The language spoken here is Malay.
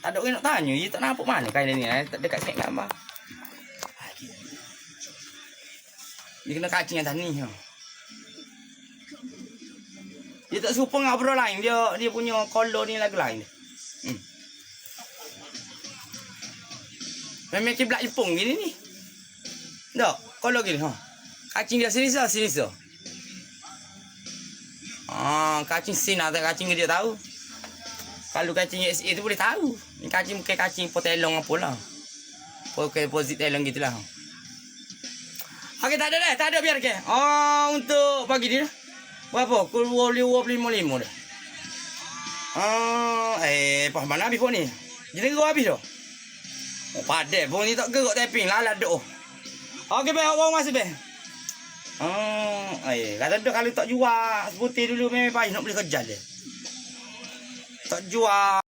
Tak ada orang nak tanya. Dia tak nampak mana kain ni. Dekat snap gambar. Dia kena kacing atas ni. Dia tak serupa dengan bro lain. Dia punya color ni lagu lain. Memang kiblat Jepun gini ni. Tak, color gini. Kacing dia serius. Kacing Sina tak kacing dia tahu. Kalau kacing SA tu boleh tahu. Ni kacing bukan kacing potelong apa lah. Pakai deposit telong gitulah. Okey, tak ada biar ke. Untuk pagi ni dah. Berapa? Pukul 25.5 dah. Pas mana habis pun ni? Jadi kau habis dah. Padat pun ni tak gerak tapping lalat doh. Okey, baik awak masih baik. Kata dok kalau tak jual sebutir dulu memang payah nak beli kerja dia. Tak jual